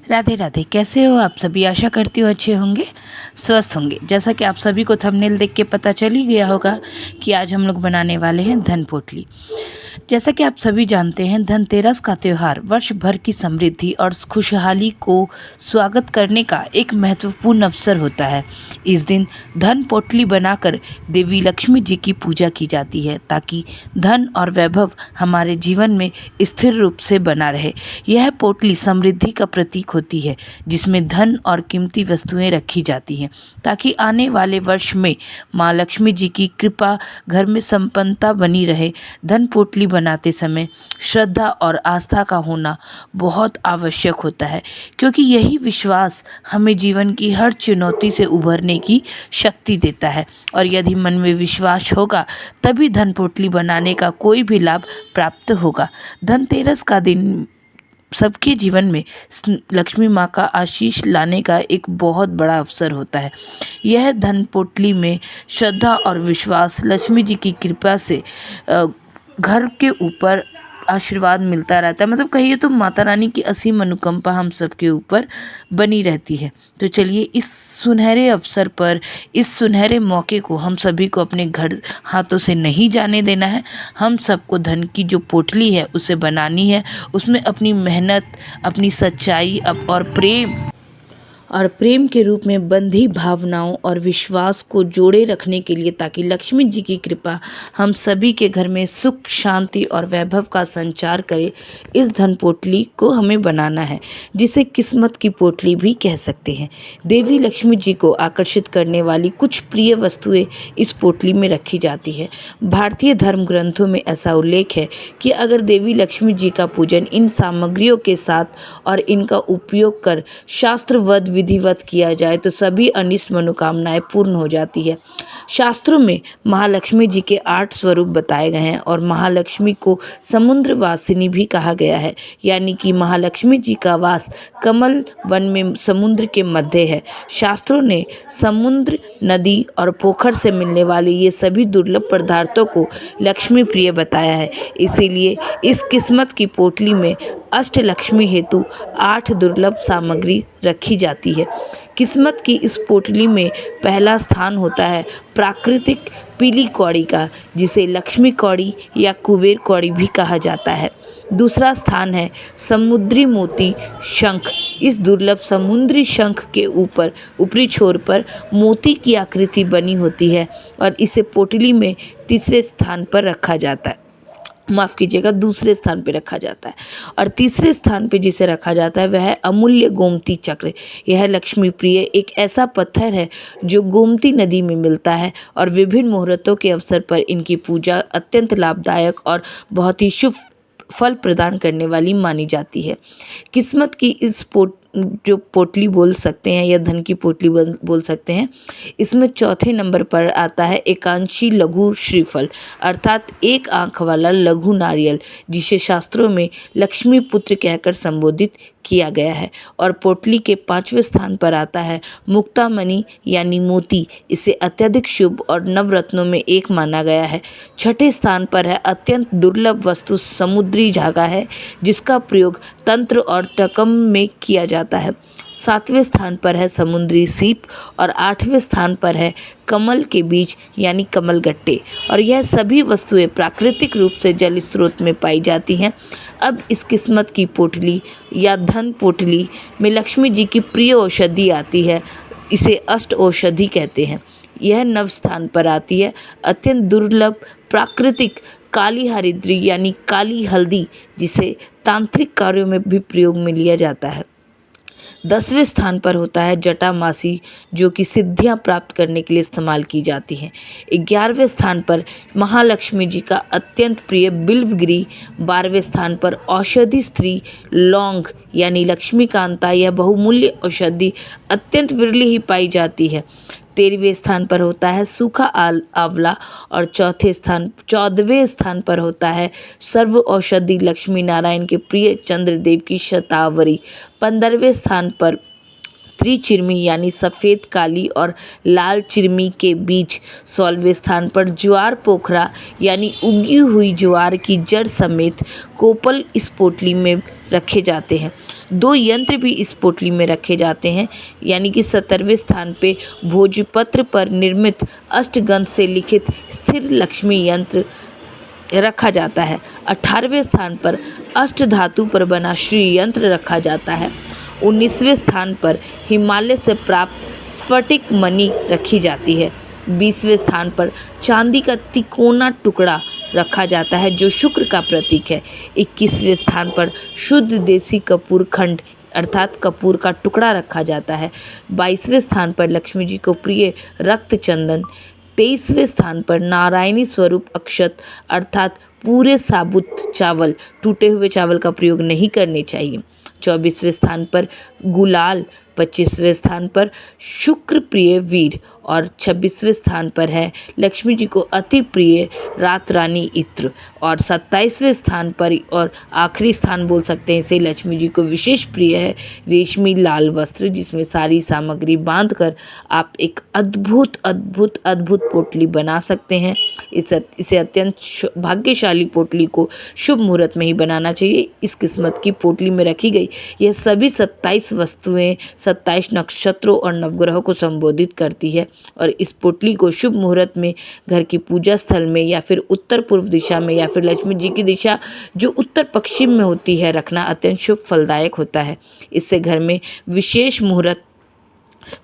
राधे राधे। कैसे हो आप सभी? आशा करती हूँ अच्छे होंगे, स्वस्थ होंगे। जैसा कि आप सभी को थंबनेल देख के पता चल ही गया होगा कि आज हम लोग बनाने वाले हैं धन पोटली। जैसा कि आप सभी जानते हैं, धनतेरस का त्यौहार वर्ष भर की समृद्धि और खुशहाली को स्वागत करने का एक महत्वपूर्ण अवसर होता है। इस दिन धन पोटली बनाकर देवी लक्ष्मी जी की पूजा की जाती है ताकि धन और वैभव हमारे जीवन में स्थिर रूप से बना रहे। यह पोटली समृद्धि का प्रतीक होती है, जिसमें धन और कीमती वस्तुएं रखी जाती हैं ताकि आने वाले वर्ष में माँ लक्ष्मी जी की कृपा घर में संपन्नता बनी रहे। धन पोटली बनाते समय श्रद्धा और आस्था का होना बहुत आवश्यक होता है, क्योंकि यही विश्वास हमें जीवन की हर चुनौती से उभरने की शक्ति देता है। और यदि मन में विश्वास होगा तभी धन पोटली बनाने का कोई भी लाभ प्राप्त होगा। धनतेरस का दिन सबके जीवन में लक्ष्मी माँ का आशीष लाने का एक बहुत बड़ा अवसर होता है। यह धन पोटली में श्रद्धा और विश्वास, लक्ष्मी जी की कृपा से घर के ऊपर आशीर्वाद मिलता रहता है। मतलब कहिए तो माता रानी की असीम अनुकंपा हम सबके ऊपर बनी रहती है। तो चलिए, इस सुनहरे अवसर पर, इस सुनहरे मौके को हम सभी को अपने घर हाथों से नहीं जाने देना है। हम सबको धन की जो पोटली है उसे बनानी है। उसमें अपनी मेहनत, अपनी सच्चाई और प्रेम के रूप में बंधी भावनाओं और विश्वास को जोड़े रखने के लिए, ताकि लक्ष्मी जी की कृपा हम सभी के घर में सुख, शांति और वैभव का संचार करे। इस धन पोटली को हमें बनाना है, जिसे किस्मत की पोटली भी कह सकते हैं। देवी लक्ष्मी जी को आकर्षित करने वाली कुछ प्रिय वस्तुएं इस पोटली में रखी जाती है। भारतीय धर्म ग्रंथों में ऐसा उल्लेख है कि अगर देवी लक्ष्मी जी का पूजन इन सामग्रियों के साथ और इनका उपयोग कर शास्त्रवद विधिवत किया जाए तो सभी अनिष्ट मनोकामनाएं पूर्ण हो जाती है। शास्त्रों में महालक्ष्मी जी के 8 स्वरूप बताए गए हैं और महालक्ष्मी को समुद्र वासिनी भी कहा गया है, यानी कि महालक्ष्मी जी का वास कमल वन में समुद्र के मध्य है। शास्त्रों ने समुद्र, नदी और पोखर से मिलने वाले ये सभी दुर्लभ पदार्थों को लक्ष्मी प्रिय बताया है। इसीलिए इस किस्मत की पोटली में अष्टलक्ष्मी हेतु 8 दुर्लभ सामग्री रखी जाती है। किस्मत की इस पोटली में पहला स्थान होता है प्राकृतिक पीली कौड़ी का, जिसे लक्ष्मी कौड़ी या कुबेर कौड़ी भी कहा जाता है। दूसरा स्थान है समुद्री मोती शंख। इस दुर्लभ समुद्री शंख के ऊपरी छोर पर मोती की आकृति बनी होती है और इसे पोटली में तीसरे स्थान पर रखा जाता है। माफ़ कीजिएगा, दूसरे स्थान पे रखा जाता है। और तीसरे स्थान पे जिसे रखा जाता है वह है अमूल्य गोमती चक्र। यह लक्ष्मी प्रिय एक ऐसा पत्थर है जो गोमती नदी में मिलता है और विभिन्न मुहूर्तों के अवसर पर इनकी पूजा अत्यंत लाभदायक और बहुत ही शुभ फल प्रदान करने वाली मानी जाती है। किस्मत की इस जो पोटली बोल सकते हैं या धन की पोटली बोल सकते हैं, इसमें चौथे नंबर पर आता है एकांशी लघु श्रीफल, अर्थात एक आंख वाला लघु नारियल, जिसे शास्त्रों में लक्ष्मी पुत्र कहकर संबोधित किया गया है। और पोटली के 5वें स्थान पर आता है मुक्तामणि यानी मोती। इसे अत्यधिक शुभ और नवरत्नों में एक माना गया है। छठे स्थान पर है अत्यंत दुर्लभ वस्तु समुद्री धागा है, जिसका प्रयोग तंत्र और टकम में किया जाता है। 7वें स्थान पर है समुद्री सीप और 8वें स्थान पर है कमल के बीज यानी कमल गट्टे। और यह सभी वस्तुएं प्राकृतिक रूप से जल स्रोत में पाई जाती हैं। अब इस किस्मत की पोटली या धन पोटली में लक्ष्मी जी की प्रिय औषधि आती है। इसे अष्ट औषधि कहते हैं। यह नव स्थान पर आती है अत्यंत दुर्लभ प्राकृतिक काली हरिद्री यानी काली हल्दी, जिसे तांत्रिक कार्यों में भी प्रयोग में लिया जाता है। 10वें स्थान पर होता है जटामासी, जो कि सिद्धियां प्राप्त करने के लिए इस्तेमाल की जाती हैं। 11वें स्थान पर महालक्ष्मी जी का अत्यंत प्रिय बिल्वगिरी। 12वें स्थान पर औषधि स्त्री लौंग यानी लक्ष्मीकांता। यह बहुमूल्य औषधि अत्यंत विरली ही पाई जाती है। 13वें स्थान पर होता है सूखा आंवला और 14वें स्थान पर होता है सर्व औषधि लक्ष्मी नारायण के प्रिय चंद्रदेव की शतावरी। 15वें स्थान पर त्रिचिरमी यानी सफ़ेद काली और लाल चिरमी के बीज। 16वें स्थान पर ज्वार पोखरा यानी उगी हुई ज्वार की जड़ समेत कोपल इस पोटली में रखे जाते हैं। 2 यंत्र भी इस पोटली में रखे जाते हैं, यानी कि 17वें स्थान पे भोजपत्र पर निर्मित अष्टगंध से लिखित स्थिर लक्ष्मी यंत्र रखा जाता है। 18वें स्थान पर अष्टधातु पर बना श्री यंत्र रखा जाता है। 19वें स्थान पर हिमालय से प्राप्त स्फटिक मणि रखी जाती है। 20वें स्थान पर चांदी का तिकोना टुकड़ा रखा जाता है जो शुक्र का प्रतीक है। 21वें स्थान पर शुद्ध देसी कपूर खंड अर्थात कपूर का टुकड़ा रखा जाता है। 22वें स्थान पर लक्ष्मी जी को प्रिय रक्त चंदन। 23वें स्थान पर नारायणी स्वरूप अक्षत अर्थात पूरे साबुत चावल, टूटे हुए चावल का प्रयोग नहीं करने चाहिए। 24वें स्थान पर गुलाल। 25वें स्थान पर शुक्र प्रिय वीर और 26वें स्थान पर है लक्ष्मी जी को अति प्रिय रात रानी इत्र। और 27वें स्थान पर और आखिरी स्थान बोल सकते हैं इसे, लक्ष्मी जी को विशेष प्रिय है रेशमी लाल वस्त्र, जिसमें सारी सामग्री बांधकर आप एक अद्भुत अद्भुत अद्भुत पोटली बना सकते हैं। इसे अत्यंत भाग्यशाली पोटली को शुभ मुहूर्त में ही बनाना चाहिए। इस किस्मत की पोटली में रखी गई यह सभी 27 वस्तुएं 27 नक्षत्रों और नवग्रहों को संबोधित करती है और इस पोटली को शुभ मुहूर्त में घर की पूजा स्थल में या फिर उत्तर पूर्व दिशा में या फिर लक्ष्मी जी की दिशा जो उत्तर पश्चिम में होती है रखना अत्यंत शुभ फलदायक होता है। इससे घर में विशेष मुहूर्त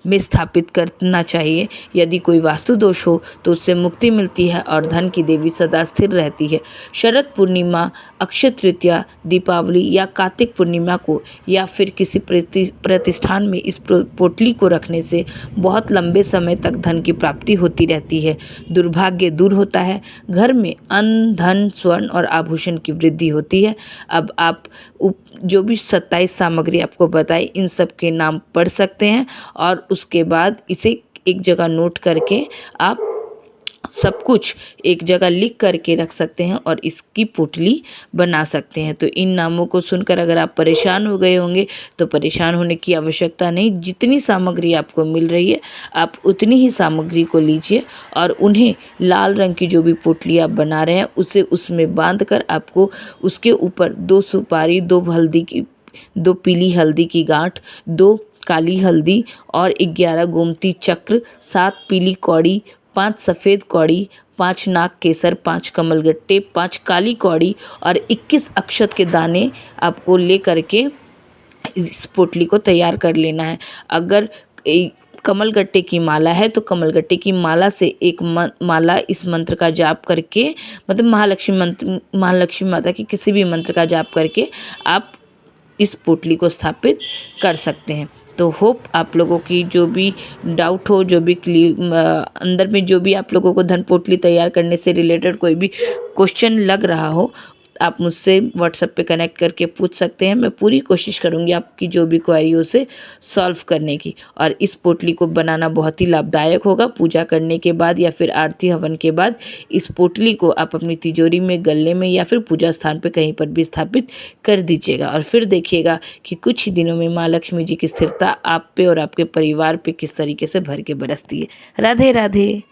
में स्थापित करना चाहिए। यदि कोई वास्तु दोष हो तो उससे मुक्ति मिलती है और धन की देवी सदा स्थिर रहती है। शरद पूर्णिमा, अक्षय तृतीया, दीपावली या कार्तिक पूर्णिमा को या फिर किसी प्रतिष्ठान में इस पोटली को रखने से बहुत लंबे समय तक धन की प्राप्ति होती रहती है, दुर्भाग्य दूर होता है, घर में अन्न, धन, स्वर्ण और आभूषण की वृद्धि होती है। अब आप जो भी 27 सामग्री आपको बताई इन सब के नाम पढ़ सकते हैं और उसके बाद इसे एक जगह नोट करके आप सब कुछ एक जगह लिख करके रख सकते हैं और इसकी पोटली बना सकते हैं। तो इन नामों को सुनकर अगर आप परेशान हो गए होंगे तो परेशान होने की आवश्यकता नहीं। जितनी सामग्री आपको मिल रही है आप उतनी ही सामग्री को लीजिए और उन्हें लाल रंग की जो भी पोटली आप बना रहे हैं उसे उसमें बांध कर आपको उसके ऊपर 2 सुपारी, 2 पीली हल्दी की गांठ, 2 काली हल्दी और 11 गोमती चक्र, 7 पीली कौड़ी, 5 सफ़ेद कौड़ी, 5 नाग केसर, 5 कमलगट्टे, 5 काली कौड़ी और 21 अक्षत के दाने आपको ले करके इस पोटली को तैयार कर लेना है। अगर कमलगट्टे की माला है तो कमलगट्टे की माला से एक माला इस मंत्र का जाप करके, मतलब महालक्ष्मी माता के किसी भी मंत्र का जाप करके आप इस पोटली को स्थापित कर सकते हैं। तो होप आप लोगों की जो भी डाउट हो, जो भी अंदर में जो भी आप लोगों को धन पोटली तैयार करने से रिलेटेड कोई भी क्वेश्चन लग रहा हो, आप मुझसे व्हाट्सएप पे कनेक्ट करके पूछ सकते हैं। मैं पूरी कोशिश करूंगी आपकी जो भी क्वेरी हो उसे सॉल्व करने की। और इस पोटली को बनाना बहुत ही लाभदायक होगा। पूजा करने के बाद या फिर आरती हवन के बाद इस पोटली को आप अपनी तिजोरी में, गले में या फिर पूजा स्थान पे कहीं पर भी स्थापित कर दीजिएगा और फिर देखिएगा कि कुछ ही दिनों में माँ लक्ष्मी जी की स्थिरता आप पे और आपके परिवार पे किस तरीके से भर के बरसती है। राधे राधे।